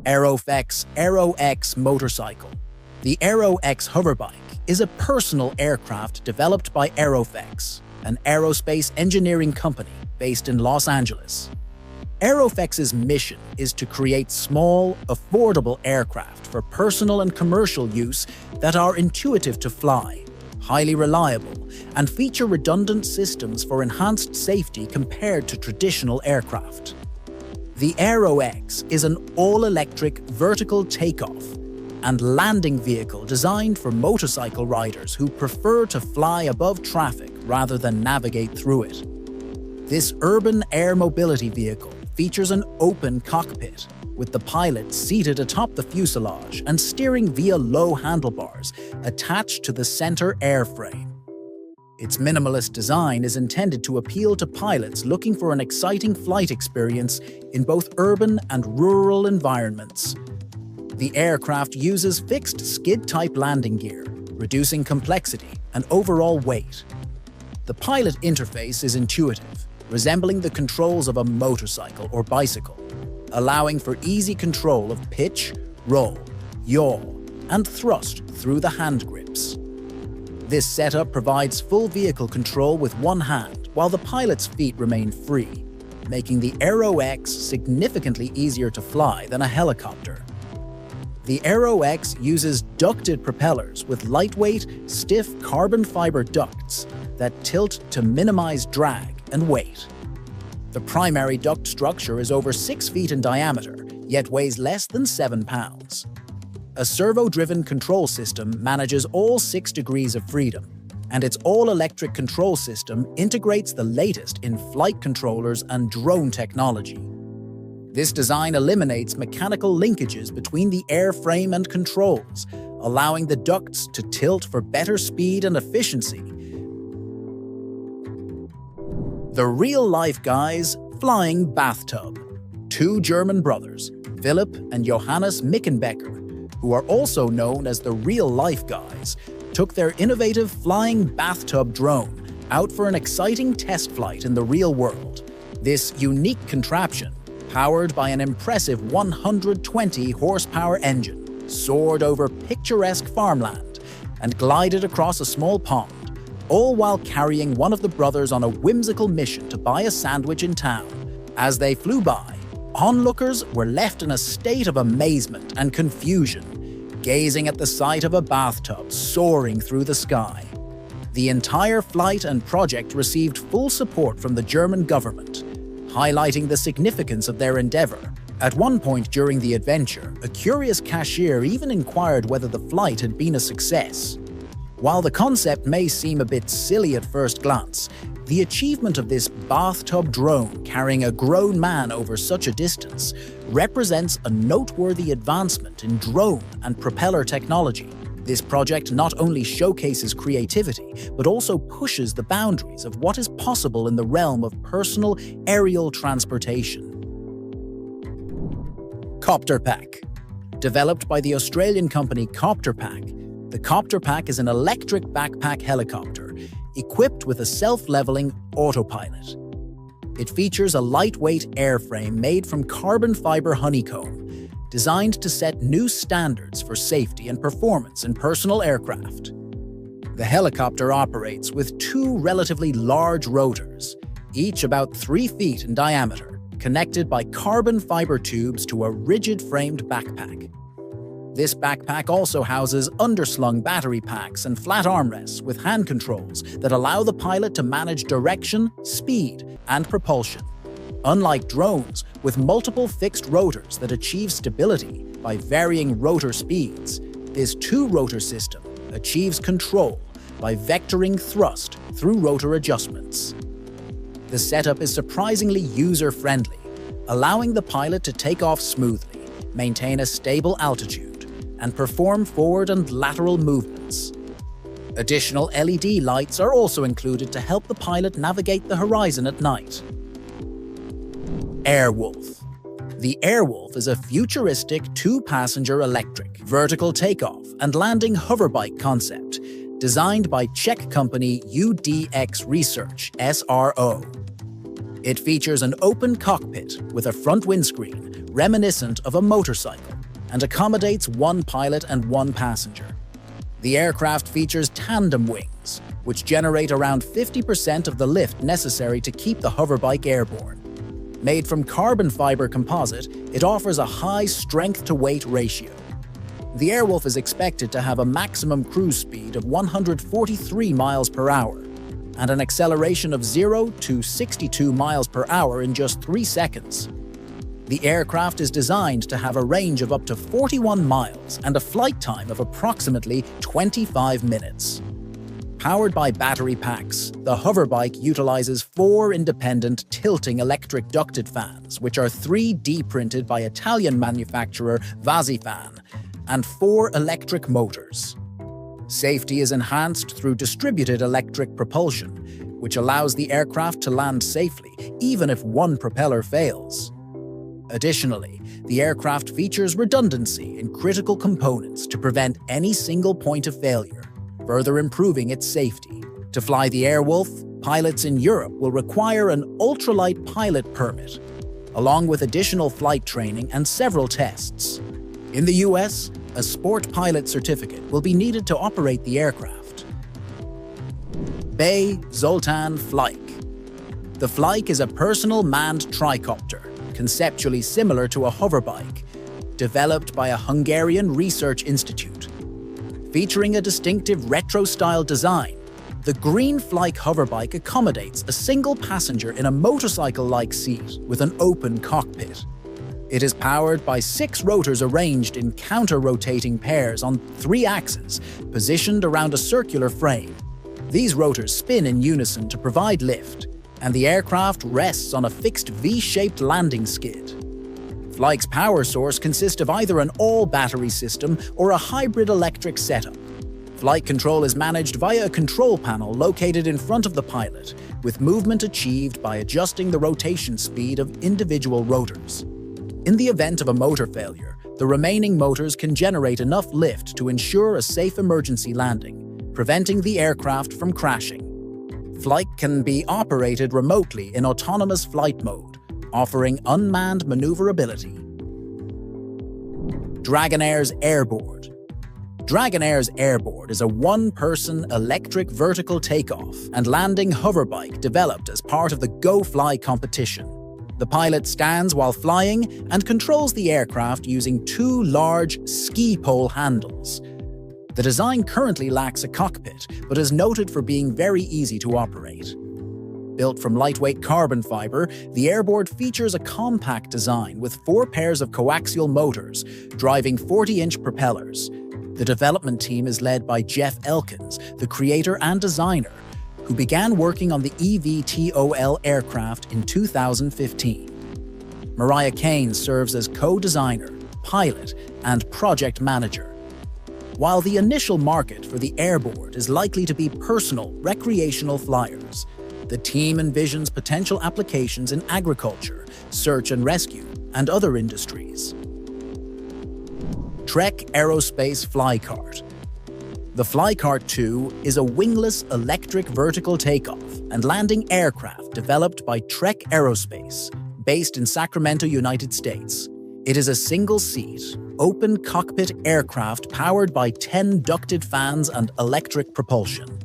Aerofex Aero-X motorcycle. The Aero-X hoverbike is a personal aircraft developed by Aerofex, an aerospace engineering company based in Los Angeles. Aerofex's mission is to create small, affordable aircraft for personal and commercial use that are intuitive to fly, highly reliable, and feature redundant systems for enhanced safety compared to traditional aircraft. The Aero-X is an all-electric vertical takeoff and landing vehicle designed for motorcycle riders who prefer to fly above traffic rather than navigate through it. This urban air mobility vehicle features an open cockpit, with the pilot seated atop the fuselage and steering via low handlebars attached to the center airframe. Its minimalist design is intended to appeal to pilots looking for an exciting flight experience in both urban and rural environments. The aircraft uses fixed skid-type landing gear, reducing complexity and overall weight. The pilot interface is intuitive, resembling the controls of a motorcycle or bicycle, allowing for easy control of pitch, roll, yaw, and thrust through the hand grips. This setup provides full vehicle control with one hand while the pilot's feet remain free, making the Aero-X significantly easier to fly than a helicopter. The Aero-X uses ducted propellers with lightweight, stiff carbon fiber ducts that tilt to minimize drag and weight. The primary duct structure is over 6 feet in diameter, yet weighs less than 7 pounds. A servo-driven control system manages all 6 degrees of freedom, and its all-electric control system integrates the latest in flight controllers and drone technology. This design eliminates mechanical linkages between the airframe and controls, allowing the ducts to tilt for better speed and efficiency. The real-life guys flying bathtub. 2 German brothers, Philipp and Johannes Mickenbecker, who are also known as the real-life guys, took their innovative flying bathtub drone out for an exciting test flight in the real world. This unique contraption, powered by an impressive 120 horsepower engine, soared over picturesque farmland and glided across a small pond, all while carrying one of the brothers on a whimsical mission to buy a sandwich in town. As they flew by, onlookers were left in a state of amazement and confusion, gazing at the sight of a bathtub soaring through the sky. The entire flight and project received full support from the German government, highlighting the significance of their endeavor. At one point during the adventure, a curious cashier even inquired whether the flight had been a success. While the concept may seem a bit silly at first glance, the achievement of this bathtub drone carrying a grown man over such a distance represents a noteworthy advancement in drone and propeller technology. This project not only showcases creativity, but also pushes the boundaries of what is possible in the realm of personal aerial transportation. Copter Pack. Developed by the Australian company Copter Pack, the Copter Pack is an electric backpack helicopter equipped with a self-leveling autopilot. It features a lightweight airframe made from carbon fiber honeycomb, designed to set new standards for safety and performance in personal aircraft. The helicopter operates with 2 relatively large rotors, each about 3 feet in diameter, connected by carbon fiber tubes to a rigid-framed backpack. This backpack also houses underslung battery packs and flat armrests with hand controls that allow the pilot to manage direction, speed, and propulsion. Unlike drones, with multiple fixed rotors that achieve stability by varying rotor speeds, this 2-rotor system achieves control by vectoring thrust through rotor adjustments. The setup is surprisingly user-friendly, allowing the pilot to take off smoothly, maintain a stable altitude, and perform forward and lateral movements. Additional LED lights are also included to help the pilot navigate the horizon at night. Airwolf. The Airwolf is a futuristic 2-passenger electric, vertical takeoff and landing hoverbike concept designed by Czech company UDX Research, SRO. It features an open cockpit with a front windscreen reminiscent of a motorcycle, and accommodates one pilot and one passenger. The aircraft features tandem wings, which generate around 50% of the lift necessary to keep the hoverbike airborne. Made from carbon fiber composite, it offers a high strength-to-weight ratio. The Airwolf is expected to have a maximum cruise speed of 143 miles per hour and an acceleration of 0 to 62 miles per hour in just 3 seconds. The aircraft is designed to have a range of up to 41 miles and a flight time of approximately 25 minutes. Powered by battery packs, the hoverbike utilizes 4 independent tilting electric ducted fans, which are 3D printed by Italian manufacturer Vtol, and 4 electric motors. Safety is enhanced through distributed electric propulsion, which allows the aircraft to land safely even if one propeller fails. Additionally, the aircraft features redundancy in critical components to prevent any single point of failure, further improving its safety. To fly the Airwolf, pilots in Europe will require an ultralight pilot permit, along with additional flight training and several tests. In the US, a sport pilot certificate will be needed to operate the aircraft. Bay Zoltan Flyke. The Flyke is a personal manned tricopter, conceptually similar to a hoverbike, developed by a Hungarian research institute. Featuring a distinctive retro-style design, the green Flyke hoverbike accommodates a single passenger in a motorcycle-like seat with an open cockpit. It is powered by 6 rotors arranged in counter-rotating pairs on 3 axes, positioned around a circular frame. These rotors spin in unison to provide lift, and the aircraft rests on a fixed V-shaped landing skid. Flyke's power source consists of either an all-battery system or a hybrid electric setup. Flight control is managed via a control panel located in front of the pilot, with movement achieved by adjusting the rotation speed of individual rotors. In the event of a motor failure, the remaining motors can generate enough lift to ensure a safe emergency landing, preventing the aircraft from crashing. Flyke can be operated remotely in autonomous flight mode, offering unmanned maneuverability. Dragonair's Airboard. Dragonair's Airboard is a one-person electric vertical takeoff and landing hoverbike developed as part of the Go Fly competition. The pilot stands while flying and controls the aircraft using 2 large ski pole handles. The design currently lacks a cockpit, but is noted for being very easy to operate. Built from lightweight carbon fiber, the Airboard features a compact design with 4 pairs of coaxial motors, driving 40-inch propellers. The development team is led by Jeff Elkins, the creator and designer, who began working on the Vtol aircraft in 2015. Mariah Kane serves as co-designer, pilot, and project manager. While the initial market for the Airboard is likely to be personal, recreational flyers, the team envisions potential applications in agriculture, search and rescue, and other industries. Trek Aerospace Flycart. The Flycart 2 is a wingless electric vertical takeoff and landing aircraft developed by Trek Aerospace, based in Sacramento, United States. It is a single-seat, open cockpit aircraft powered by 10 ducted fans and electric propulsion.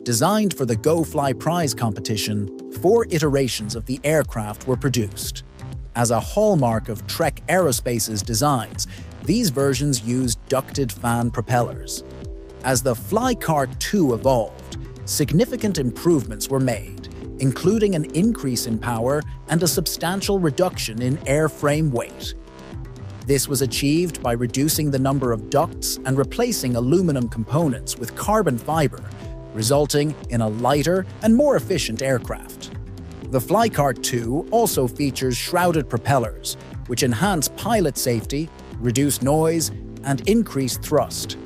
Designed for the Go Fly Prize competition, 4 iterations of the aircraft were produced. As a hallmark of Trek Aerospace's designs, these versions used ducted fan propellers. As the Flycart 2 evolved, significant improvements were made, including an increase in power and a substantial reduction in airframe weight. This was achieved by reducing the number of ducts and replacing aluminum components with carbon fiber, resulting in a lighter and more efficient aircraft. The Flycart 2 also features shrouded propellers, which enhance pilot safety, reduce noise, and increase thrust.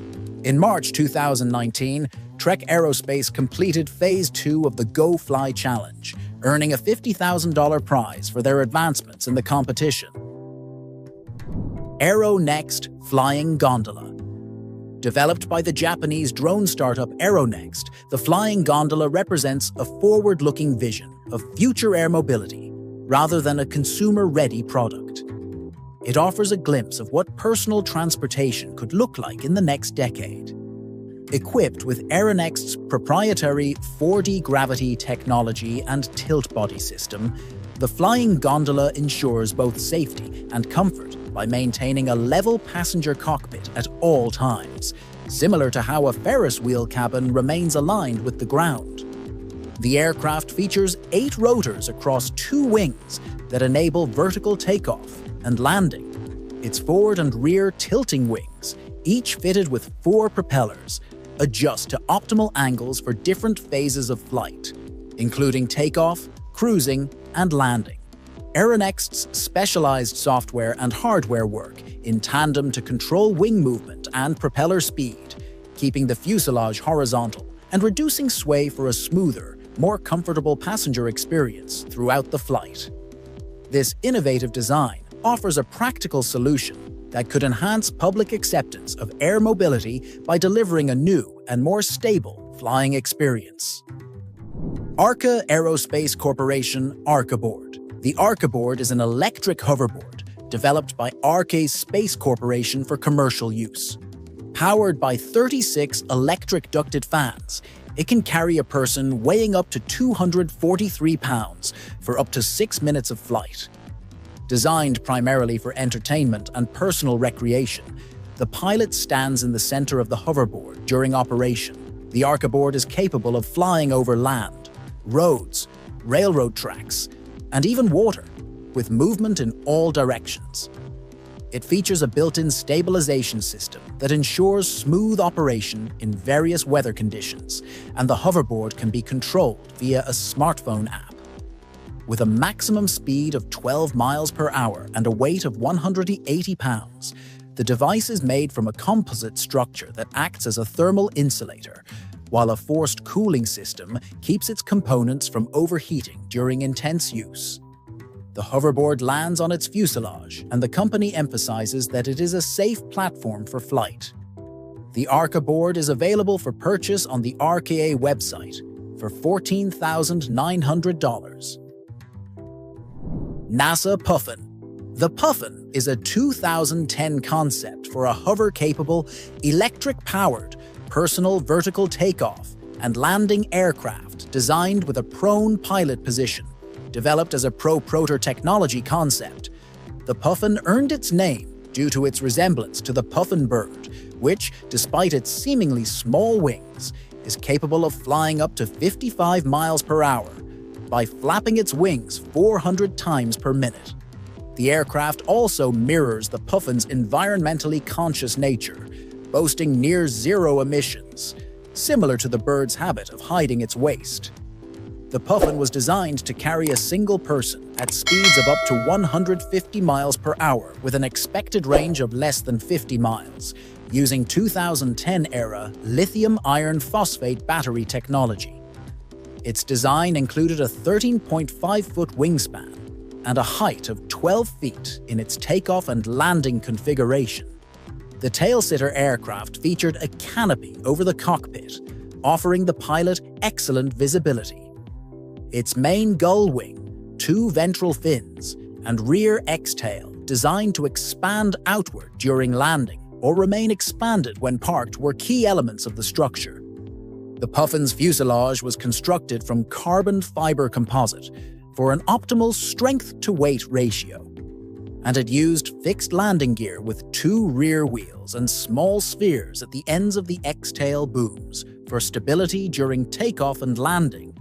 In March 2019, Trek Aerospace completed Phase 2 of the Go Fly Challenge, earning a $50,000 prize for their advancements in the competition. AeroNext Flying Gondola. Developed by the Japanese drone startup AeroNext, the flying gondola represents a forward-looking vision of future air mobility rather than a consumer-ready product. it offers a glimpse of what personal transportation could look like in the next decade. Equipped with Aeronext's proprietary 4D gravity technology and tilt body system, the flying gondola ensures both safety and comfort by maintaining a level passenger cockpit at all times, similar to how a Ferris wheel cabin remains aligned with the ground. The aircraft features 8 rotors across 2 wings that enable vertical takeoff and landing. Its forward and rear tilting wings, each fitted with 4 propellers, adjust to optimal angles for different phases of flight, including takeoff, cruising, and landing. Aeronext's specialized software and hardware work in tandem to control wing movement and propeller speed, keeping the fuselage horizontal and reducing sway for a smoother, more comfortable passenger experience throughout the flight. This innovative design offers a practical solution that could enhance public acceptance of air mobility by delivering a new and more stable flying experience. Arca Aerospace Corporation Arca Board. The Arca Board is an electric hoverboard developed by Arca Space Corporation for commercial use. Powered by 36 electric ducted fans, it can carry a person weighing up to 243 pounds for up to 6 minutes of flight. Designed primarily for entertainment and personal recreation, the pilot stands in the center of the hoverboard during operation. The Arca board is capable of flying over land, roads, railroad tracks, and even water, with movement in all directions. It features a built-in stabilization system that ensures smooth operation in various weather conditions, and the hoverboard can be controlled via a smartphone app. With a maximum speed of 12 miles per hour and a weight of 180 pounds, the device is made from a composite structure that acts as a thermal insulator, while a forced cooling system keeps its components from overheating during intense use. The hoverboard lands on its fuselage, and the company emphasizes that it is a safe platform for flight. The Arca board is available for purchase on the RKA website for $14,900. NASA Puffin. The Puffin is a 2010 concept for a hover-capable, electric-powered, personal vertical takeoff and landing aircraft designed with a prone pilot position. Developed as a pro-protor technology concept, the Puffin earned its name due to its resemblance to the puffin bird, which, despite its seemingly small wings, is capable of flying up to 55 miles per hour by flapping its wings 400 times per minute. The aircraft also mirrors the puffin's environmentally conscious nature, boasting near-zero emissions, similar to the bird's habit of hiding its waste. The Puffin was designed to carry a single person at speeds of up to 150 miles per hour with an expected range of less than 50 miles, using 2010-era lithium iron phosphate battery technology. Its design included a 13.5-foot wingspan and a height of 12 feet in its takeoff and landing configuration. The tailsitter aircraft featured a canopy over the cockpit, offering the pilot excellent visibility. Its main gull wing, 2 ventral fins, and rear X-tail designed to expand outward during landing or remain expanded when parked were key elements of the structure. The Puffin's fuselage was constructed from carbon fiber composite for an optimal strength-to-weight ratio, and it used fixed landing gear with 2 rear wheels and small spheres at the ends of the X-tail booms for stability during takeoff and landing